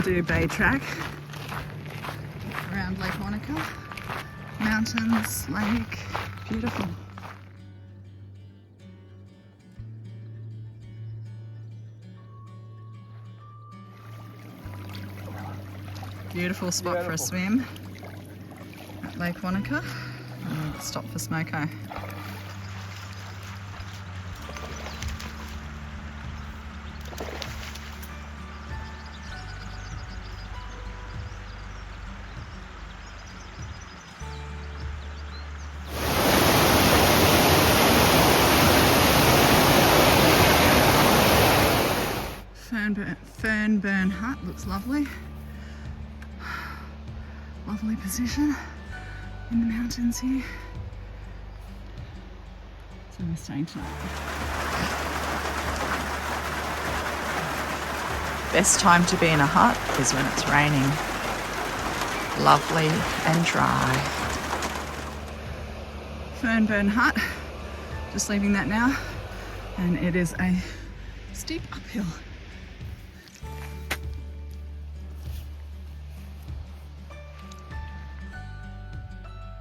Bay track around Lake Wanaka. Mountains, lake, beautiful. Beautiful spot for a swim at Lake Wanaka. And stop for smoko. Fernburn Hut looks lovely. Lovely position in the mountains here. So we're staying tonight. Best time to be in a hut is when it's raining. Lovely and dry. Fernburn Hut, just leaving that now, and it is a steep uphill.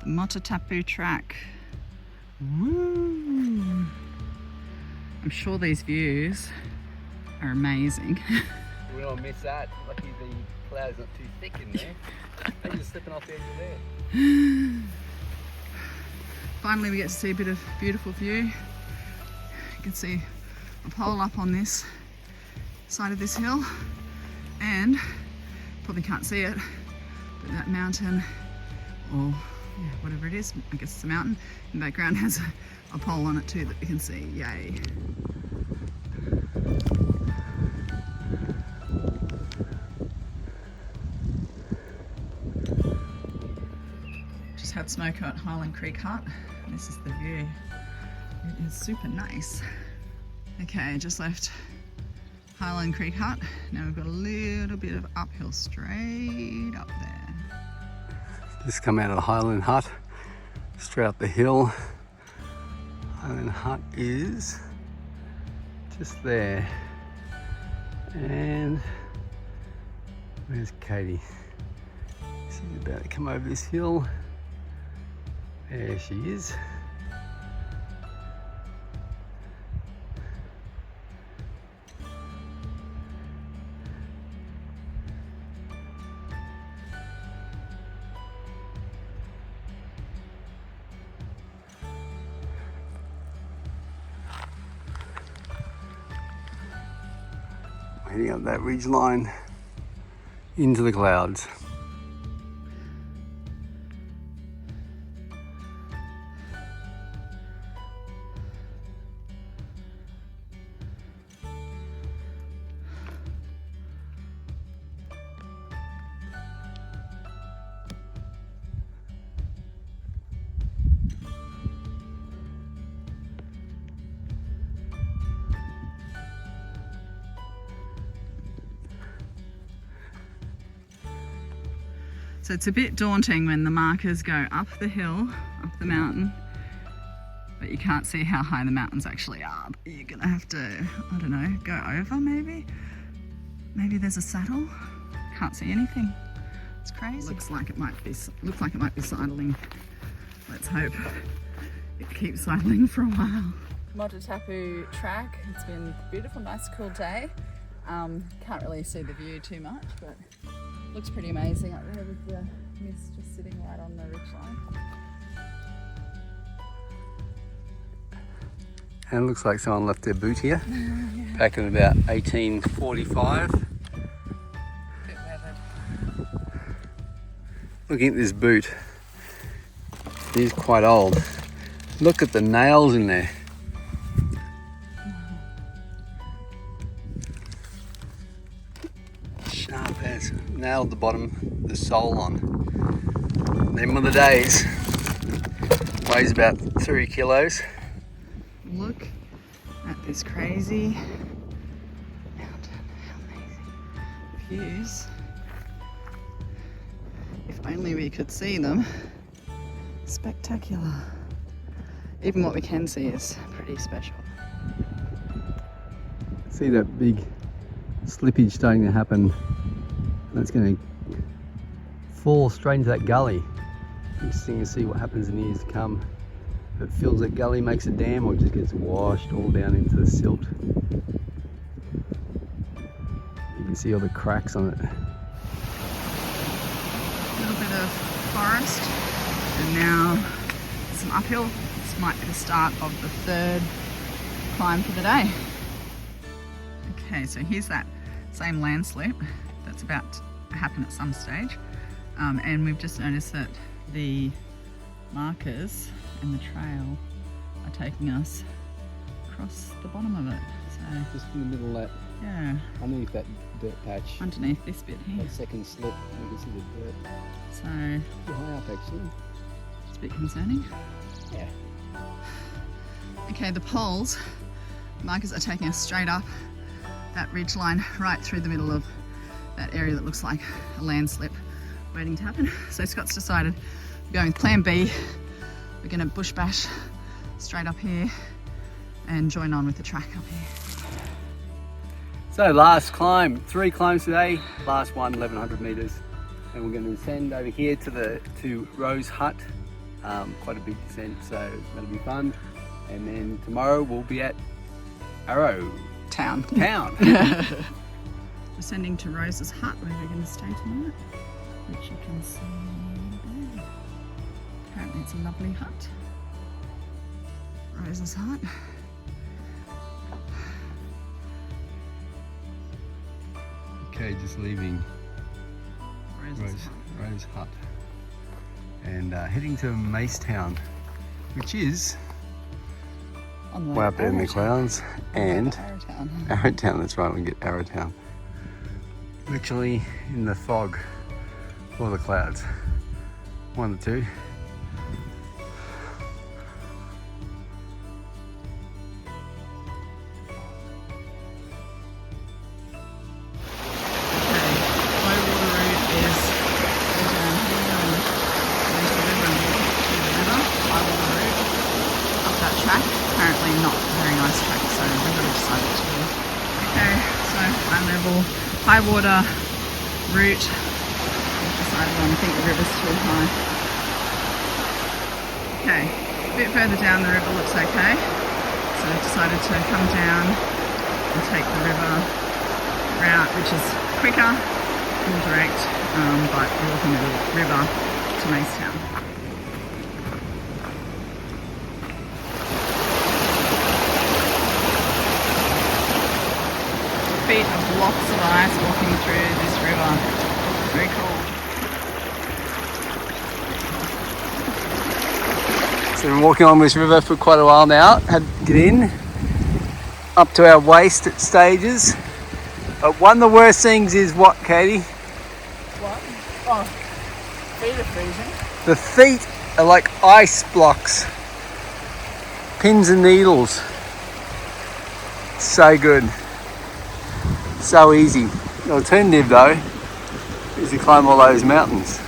The Motatapu track. Woo! I'm sure these views are amazing. We don't miss that. Lucky the cloud's not too thick in there. They're just slipping off the edge of there. Finally we get to see a bit of beautiful view. You can see a pole up on this side of this hill, and probably can't see it, but that mountain, or yeah, whatever it is, I guess it's a mountain, in the background has a pole on it too that we can see. Yay. Just had smoko at Highland Creek Hut. This is the view. It is super nice. Okay, just left Highland Creek Hut. Now we've got a little bit of uphill straight up there. Just come out of the Highland Hut, straight up the hill. Highland Hut is just there. And where's Katie? She's about to come over this hill. There she is. Heading up that ridge line into the clouds. So it's a bit daunting when the markers go up the hill, up the mountain, but you can't see how high the mountains actually are. But you're gonna have to, I don't know, go over maybe? Maybe there's a saddle? Can't see anything. It's crazy. Looks like it might be sidling. Let's hope it keeps sidling for a while. Motatapu track. It's been a beautiful, nice, cool day. Can't really see the view too much, but looks pretty amazing up there with the mist just sitting right on the ridgeline. And it looks like someone left their boot here, back in about 1845. Bit weathered. Looking at this boot, it is quite old. Look at the nails in there. Sharp as. Nailed the bottom, the sole on. Them were the days. Weighs about 3 kilos. Look at this crazy mountain. How amazing. Views. If only we could see them. Spectacular. Even what we can see is pretty special. See that big slippage starting to happen And it's going to fall straight into that gully. Interesting to see what happens in the years to come. If it fills that gully, makes a dam, or just gets washed all down into the silt. You can see all the cracks on it. A little bit of forest, and now some uphill. This might be the start of the third climb for the day. Okay, so here's that same landslip that's about to happen at some stage, and we've just noticed that the markers and the trail are taking us across the bottom of it. So Just in the middle of that, yeah, underneath that dirt patch, underneath this bit here. that second slip, you can see the dirt. So Pretty high up actually. it's a bit concerning. Yeah. Okay, the poles, markers are taking us straight up that ridge line right through the middle of that area that looks like a landslip waiting to happen. So Scott's decided we're going with plan B. We're going to bush bash straight up here and join on with the track up here. So last climb, 3 climbs today, last one 1100 meters, and we're going to ascend over here to Rose Hut. Quite a big descent, so that'll be fun. And then tomorrow we'll be at Araroa Town. Descending to Rose's hut where we're going to stay tonight, which you can see there. Apparently it's a lovely hut. Rose's hut. Okay, just leaving Rose Hut and heading to Macetown, which is On the way up there in the Araroa. clouds, and Araroa. Arrowtown, that's right, we get Arrowtown. Literally in the fog or the clouds. One of the two. Apparently not a very nice track, so we've got to decide what to do. Okay, so high level, high water route. We've decided on, I think the river's too high. Okay, a bit further down the river looks okay. So we've decided to come down and take the river route, which is quicker, more direct, but we're walking the river to Macetown. Feet of blocks of ice walking through this river. Very cool. So we've been walking on this river for quite a while now. Had to get in up to our waist at stages. But one of the worst things is what, Katie? What? Oh, feet are freezing. The feet are like ice blocks. Pins and needles. So good. So easy. The alternative though is to climb all those mountains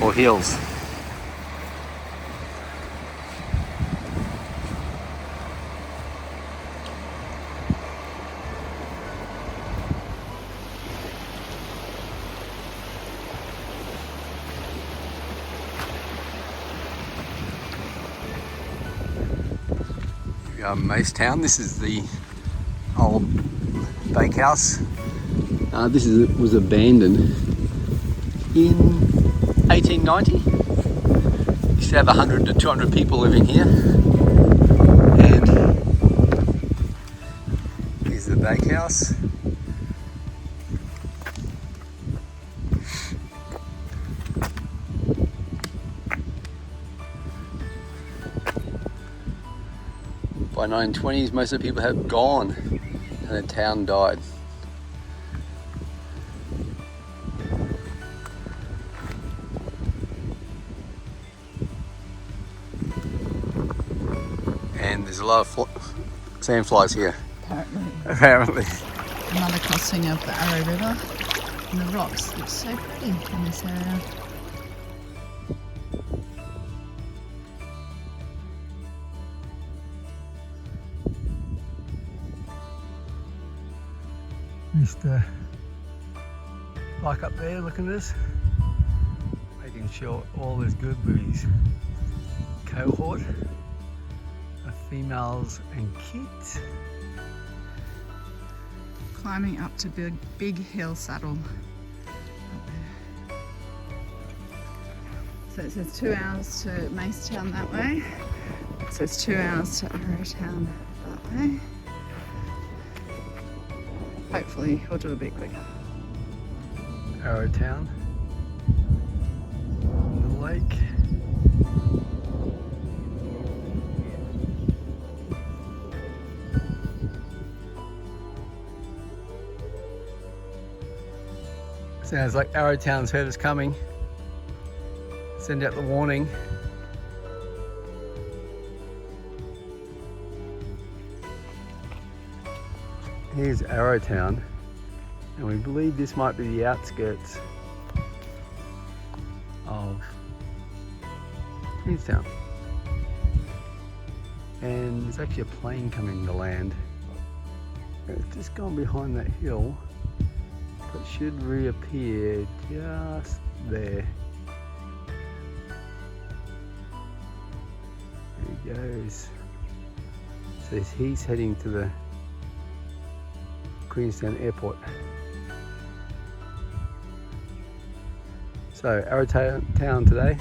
or hills. Here we are in Macetown. This is the old bakehouse. This was abandoned in 1890. Used to have 100 to 200 people living here. And here's the bakehouse. By 1920s, most of the people have gone and the town died. And there's a lot of sandflies here, apparently. Another crossing of the Araroa River, and the rocks look so pretty in this area. Mr. bike up there looking at us, making sure all is good with his cohort of females and kids. Climbing up to Big Hill Saddle. So it says 2 hours to Macetown that way. It says 2 hours to Araroa that way. Hopefully we'll do a bit quicker. Araroa, the lake. Sounds like Arrowtown's heard us coming. Send out the warning. Here's Arrowtown, and we believe this might be the outskirts of Queenstown. And there's actually a plane coming to land. It's just gone behind that hill, but should reappear just there. There he goes. So he's heading to the Queenstown airport. So Arrowtown today,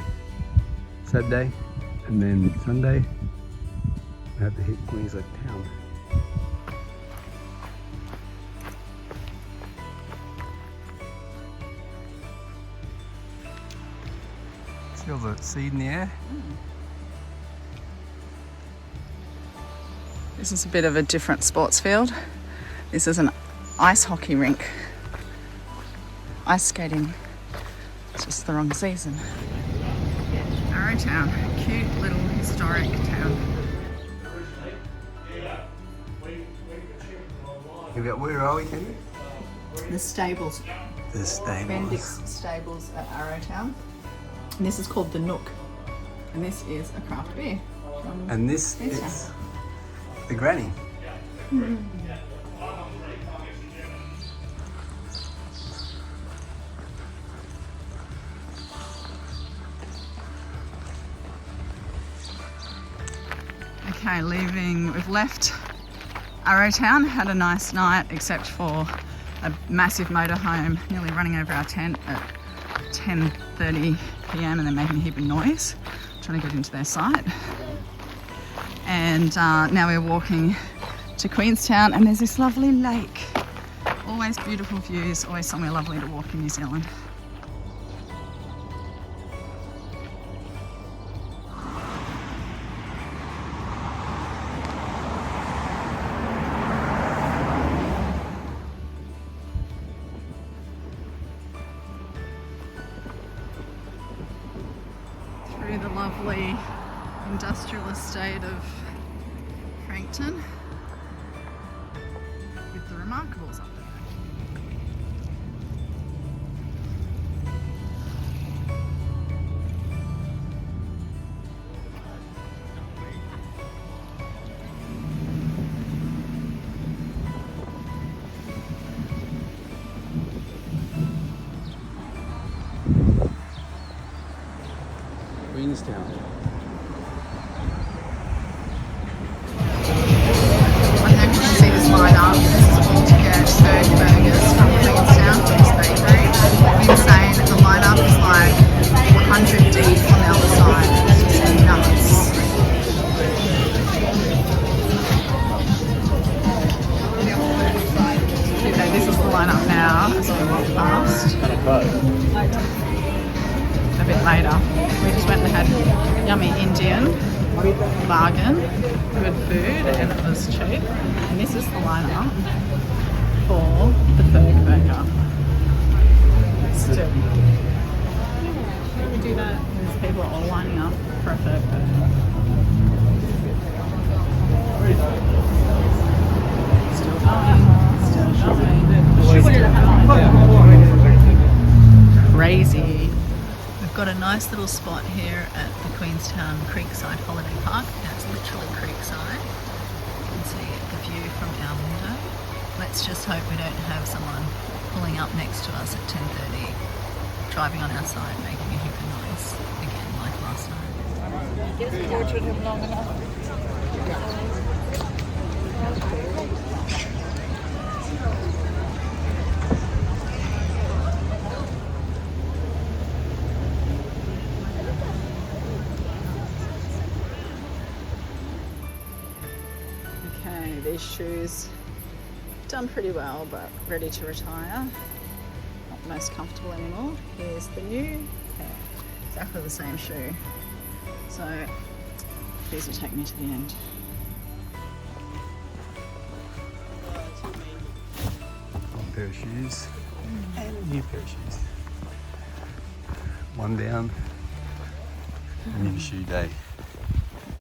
Saturday, and then Sunday we have to hit Queensland town. Feel the seed in the air. This is a bit of a different sports field. This is an ice hockey rink. Ice skating. It's just the wrong season. Arrowtown, cute little historic town. Where are we, Kenny? The stables. The stables. Bendix Stables at Arrowtown. And this is called the Nook. And this is a craft beer. And this is the Granny. Okay, we've left Arrowtown, had a nice night except for a massive motorhome nearly running over our tent at 10:30 p.m. and then making a heap of noise, trying to get into their site. And now we're walking to Queenstown, and there's this lovely lake. Always beautiful views, always somewhere lovely to walk in New Zealand. Through the lovely industrial estate of Frankton with the Remarkables up there. Queenstown. I hope you can see this line up. This is all to get Third Burgers from Queenstown, Queen's Bakery. Insane. The line up is like 100 deep on the other side. It's just nuts. Okay, this is the line up now as we walk past. A bit later. We just went and had yummy Indian, bargain, good food, and it was cheap. And this is the lineup for the third burger. Still. Can we do that? There's people all lining up for a third burger. Still going. Crazy. We've got a nice little spot here at the Queenstown Creekside Holiday Park, and it's literally creekside. You can see the view from our window. Let's just hope we don't have someone pulling up next to us at 10:30, driving on our side, making a heap of noise again, like last night. Tortured him long enough. Okay, these shoes done pretty well, but ready to retire. Not the most comfortable anymore. Here's the new pair, exactly the same shoe. So these will take me to the end. One pair of shoes and a new pair of shoes. One down, new shoe day.